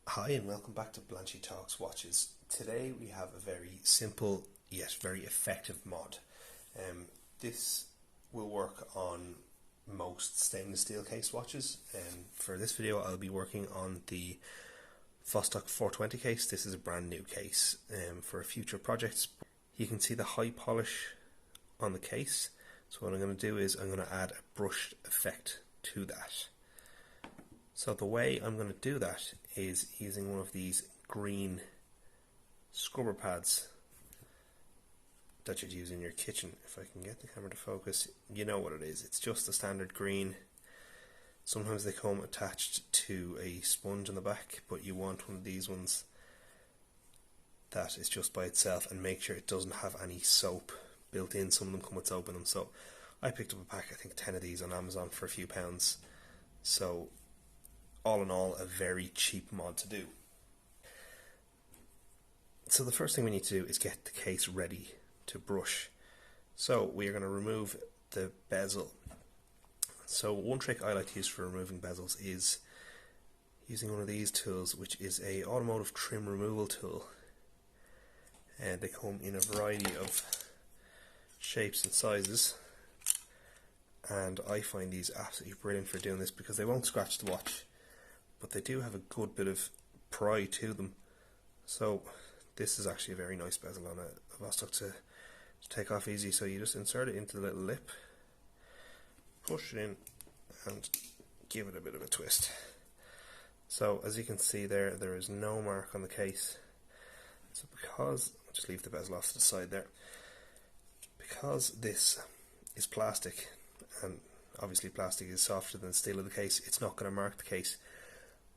Hi and welcome back to Blanchy Talks Watches. Today we have a very simple yet very effective mod. This will work on most stainless steel case watches. For this video I'll be working on the Vostok 420 case. This is a brand new case for future projects. You can see the high polish on the case. So what I'm going to do is I'm going to add a brushed effect to that. So the way I'm going to do that is using one of these green scrubber pads that you'd use in your kitchen. If I can get the camera to focus, you know what it is. It's just the standard green. Sometimes they come attached to a sponge on the back, but you want one of these ones that is just by itself, and make sure it doesn't have any soap built in. Some of them come with soap in them. So I picked up a pack, I think 10 of these on Amazon for a few pounds. So all in all, a very cheap mod to do. So the first thing we need to do is get the case ready to brush. So we are going to remove the bezel. So one trick I like to use for removing bezels is using one of these tools, which is a automotive trim removal tool. And they come in a variety of shapes and sizes. And I find these absolutely brilliant for doing this because they won't scratch the watch, but they do have a good bit of pry to them. So this is actually a very nice bezel on a Vostok to take off easy. So you just insert it into the little lip, push it in and give it a bit of a twist. So as you can see there is no mark on the case. So because, I'll just leave the bezel off to the side there, because this is plastic, and obviously plastic is softer than the steel of the case, it's not going to mark the case.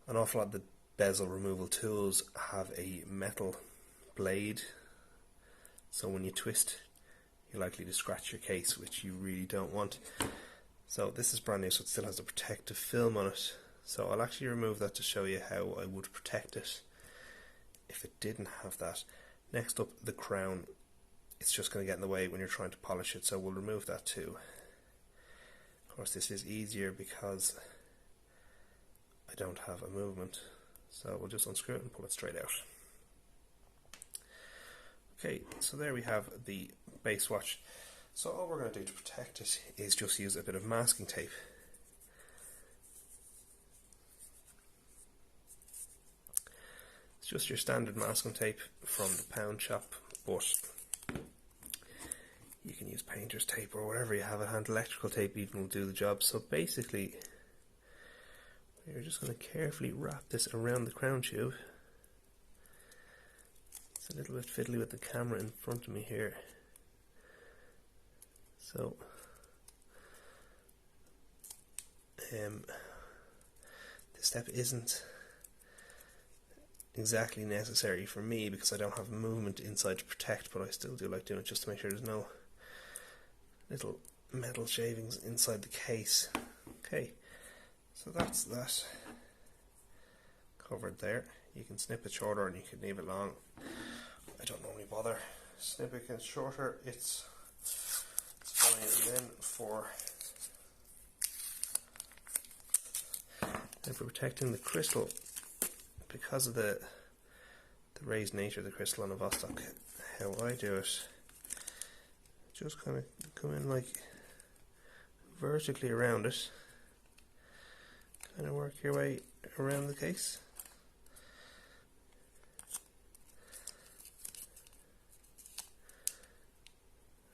An awful lot of the bezel removal tools have a metal blade, so when you twist you're likely to scratch your case, which you really don't want. So this is brand new, so it still has the protective film on it. So I'll actually remove that to show you how I would protect it if it didn't have that. Next up, the crown. It's just going to get in the way when you're trying to polish it, so we'll remove that too. Of course this is easier because I don't have a movement, so we'll just unscrew it and pull it straight out. Okay, so there we have the base watch. So all we're going to do to protect it is just use a bit of masking tape. It's just your standard masking tape from the pound shop, but you can use painter's tape or whatever you have at hand. Electrical tape even will do the job. So basically we're just going to carefully wrap this around the crown tube. It's a little bit fiddly with the camera in front of me here. So this step isn't exactly necessary for me because I don't have movement inside to protect, but I still do like doing it just to make sure there's no little metal shavings inside the case. Okay. So that's that covered there. You can snip it shorter and you can leave it long. I don't normally bother snipping it shorter, it's fine. And then for protecting the crystal, because of the raised nature of the crystal on a Vostok, how I do it, just kind of come in like vertically around it. Kind of work your way around the case.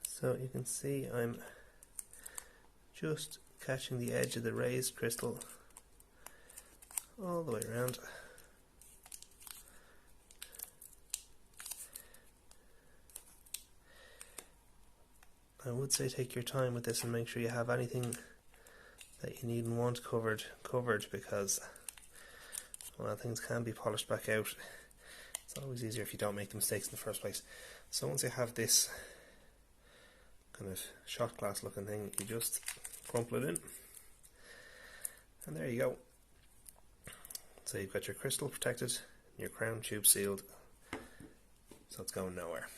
So you can see I'm just catching the edge of the raised crystal all the way around. I would say take your time with this and make sure you have anything that you need and want covered, because well, things can be polished back out. It's always easier if you don't make the mistakes in the first place. So once you have this kind of shot glass looking thing, you just crumple it in, and there you go. So you've got your crystal protected, your crown tube sealed, so it's going nowhere.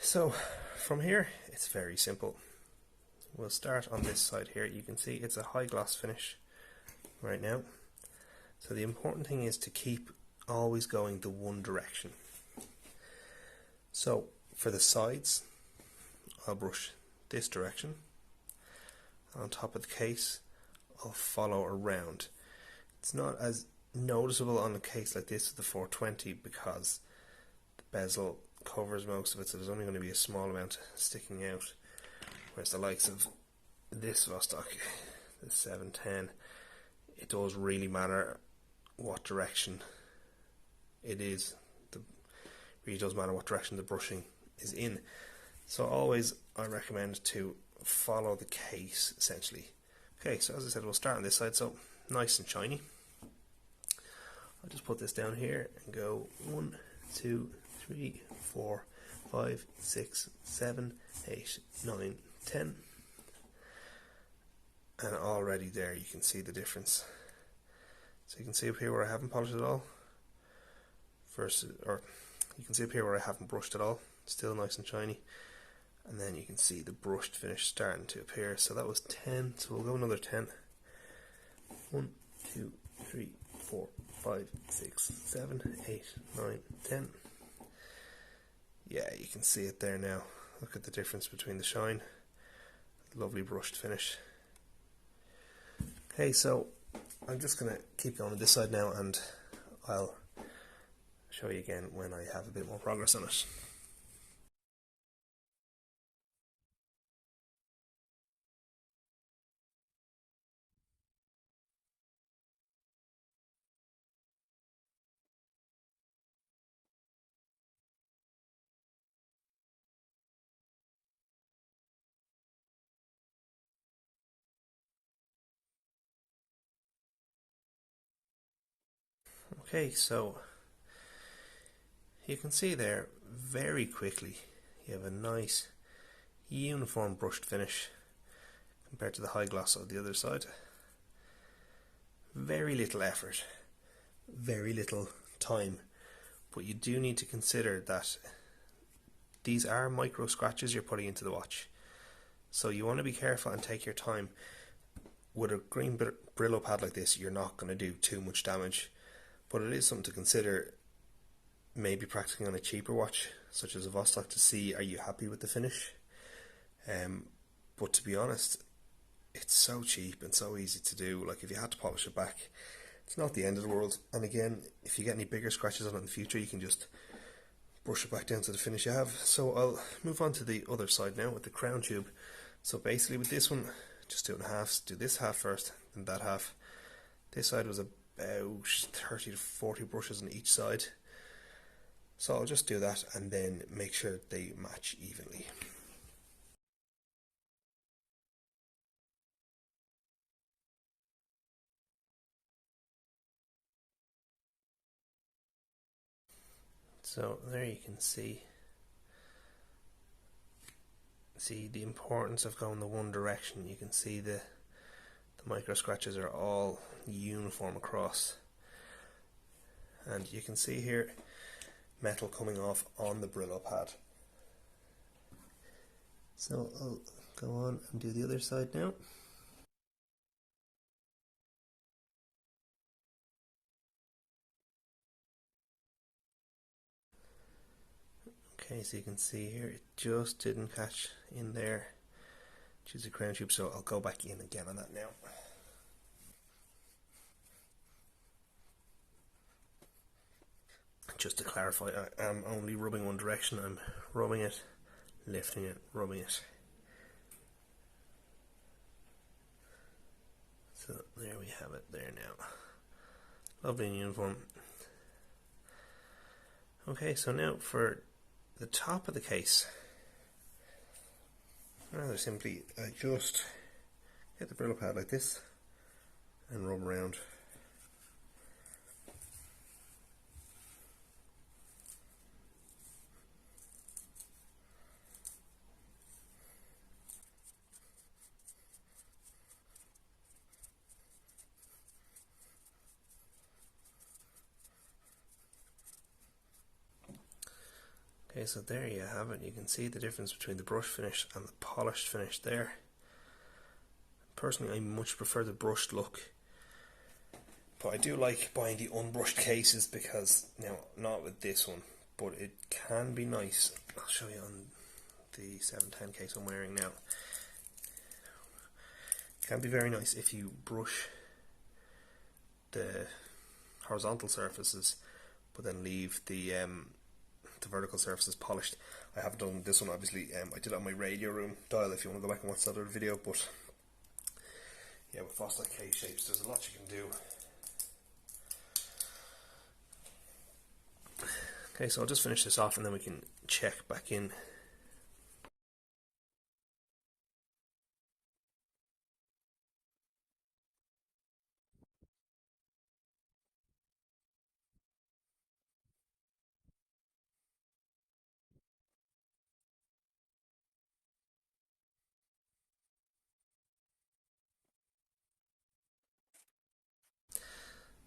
So from here it's very simple. We'll start on this side here. You can see it's a high gloss finish right now. So the important thing is to keep always going the one direction. So for the sides, I'll brush this direction. On top of the case, I'll follow around. It's not as noticeable on a case like this with the 420 because the bezel covers most of it, so there's only going to be a small amount sticking out. Whereas the likes of this Vostok, the 710, it does really matter what direction it is. It really does matter what direction the brushing is in. So always I recommend to follow the case essentially. Okay, so as I said, we'll start on this side, so nice and shiny. I'll just put this down here and go 1, 2, 3, 4, 5, 6, 7, 8, 9, 10. And already there you can see the difference. So you can see up here where I haven't polished at all versus, or you can see up here where I haven't brushed at all, still nice and shiny. And then you can see the brushed finish starting to appear. So that was 10, so we'll go another 10. 1, 2, 3, 4, 5, 6, 7, 8, 9, 10. Yeah, you can see it there now. Look at the difference between the shine. Lovely brushed finish. Okay, so I'm just going to keep going on this side now, and I'll show you again when I have a bit more progress on it. Okay, so you can see there very quickly you have a nice uniform brushed finish compared to the high gloss on the other side. Very little effort, very little time, but you do need to consider that these are micro scratches you're putting into the watch, so you want to be careful and take your time. With a green Brillo pad like this, you're not going to do too much damage, but it is something to consider. Maybe practicing on a cheaper watch such as a Vostok to see, are you happy with the finish? But to be honest, it's so cheap and so easy to do. Like, if you had to polish it back, it's not the end of the world. And again, if you get any bigger scratches on it in the future, you can just brush it back down to the finish you have. So I'll move on to the other side now with the crown tube. So basically with this one, just do it in halves. Do this half first, then that half. This side was about 30 to 40 brushes on each side. So I'll just do that and then make sure they match evenly. So there you can see the importance of going the one direction. You can see the micro scratches are all uniform across, and you can see here metal coming off on the Brillo pad. So I'll go on and do the other side now. Okay, so you can see here it just didn't catch in there. Choose a crown tube, so I'll go back in again on that now. Just to clarify, I am only rubbing one direction. I'm rubbing it, lifting it, rubbing it. So there we have it there now. Lovely and uniform. Okay, so now for the top of the case, rather simply, I just get the Brillo pad like this and rub around. Okay, so there you have it. You can see the difference between the brush finish and the polished finish there. Personally, I much prefer the brushed look But I do like buying the unbrushed cases because, now, not with this one, but it can be nice. I'll show you on the 710 case I'm wearing now. It can be very nice if you brush the horizontal surfaces but then leave the vertical surfaces polished. I haven't done this one obviously. I did it on my radio room dial if you want to go back and watch that other video, but yeah, with Vostok case shapes there's a lot you can do. Okay, so I'll just finish this off and then we can check back in.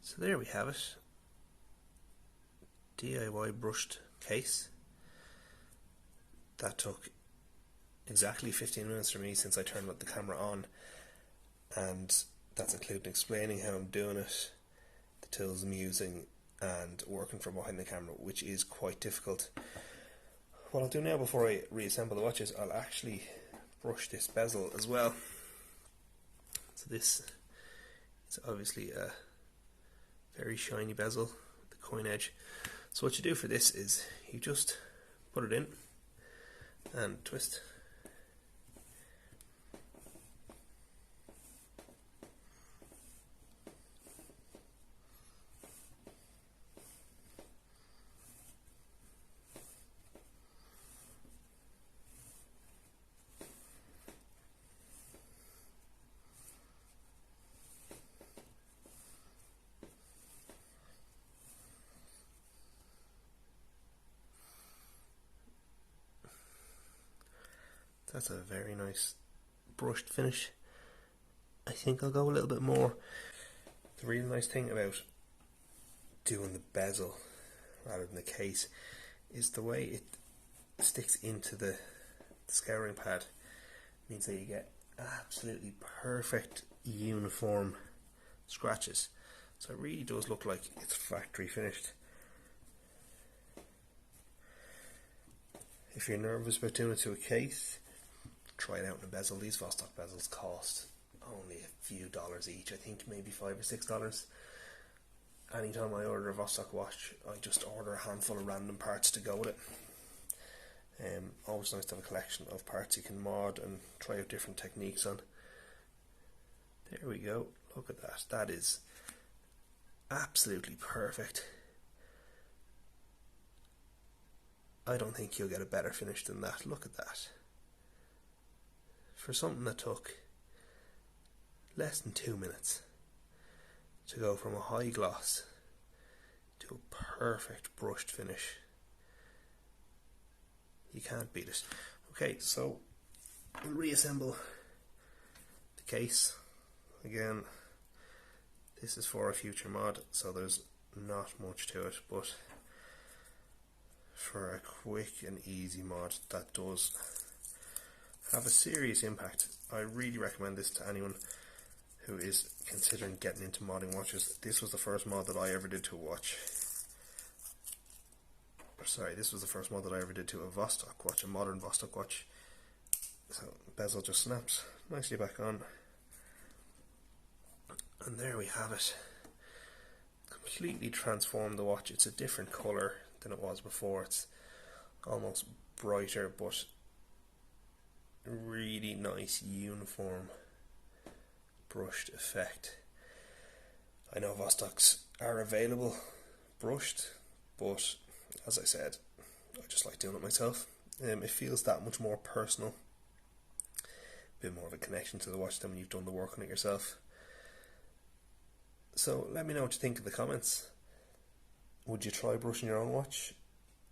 So there we have it. DIY brushed case. That took exactly 15 minutes for me since I turned the camera on, and that's including explaining how I'm doing it, the tools I'm using, and working from behind the camera, which is quite difficult. What I'll do now before I reassemble the watches, I'll actually brush this bezel as well. So this is obviously a very shiny bezel, the coin edge. So what you do for this is you just put it in and twist. That's a very nice brushed finish. I think I'll go a little bit more. The really nice thing about doing the bezel rather than the case is the way it sticks into the scouring pad. Means that you get absolutely perfect uniform scratches. So it really does look like it's factory finished. If you're nervous about doing it to a case, try it out in a bezel. These Vostok bezels cost only a few dollars each. I think maybe $5 or $6. Anytime I order a Vostok watch, I just order a handful of random parts to go with it. Always nice to have a collection of parts you can mod and try out different techniques on. There we go. Look at that. That is absolutely perfect. I don't think you'll get a better finish than that. Look at that. For something that took less than 2 minutes to go from a high gloss to a perfect brushed finish, you can't beat it. Okay, so we'll reassemble the case. Again, this is for a future mod, so there's not much to it, but for a quick and easy mod that does have a serious impact, I really recommend this to anyone who is considering getting into modding watches. This was the first mod that I ever did to a watch. Sorry, this was the first mod that I ever did to a Vostok watch, a modern Vostok watch. So bezel just snaps nicely back on, and there we have it. Completely transformed the watch. It's a different colour than it was before. It's almost brighter, but really nice uniform brushed effect. I know Vostoks are available brushed, but as I said, I just like doing it myself. It feels that much more personal, a bit more of a connection to the watch than when you've done the work on it yourself. So let me know what you think in the comments. Would you try brushing your own watch,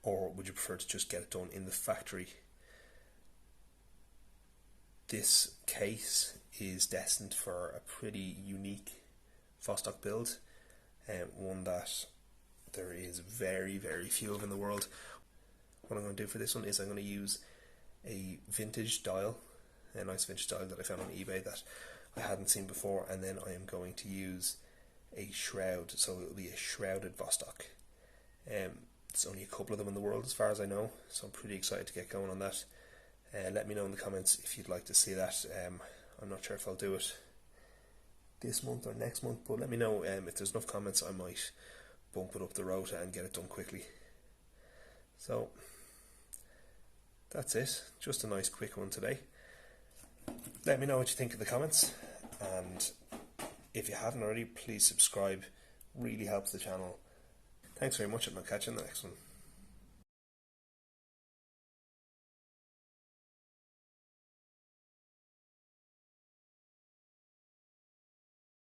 or would you prefer to just get it done in the factory? This case is destined for a pretty unique Vostok build, one that there is very, very few of in the world. What I'm going to do for this one is I'm going to use a vintage dial, a nice vintage dial that I found on eBay that I hadn't seen before, and then I am going to use a shroud, so it will be a shrouded Vostok. There's only a couple of them in the world as far as I know, so I'm pretty excited to get going on that. Let me know in the comments if you'd like to see that. I'm not sure if I'll do it this month or next month, but let me know. If there's enough comments, I might bump it up the road and get it done quickly. So that's it, just a nice quick one today. Let me know what you think in the comments, and if you haven't already, please subscribe, really helps the channel. Thanks very much, and I'll catch you in the next one.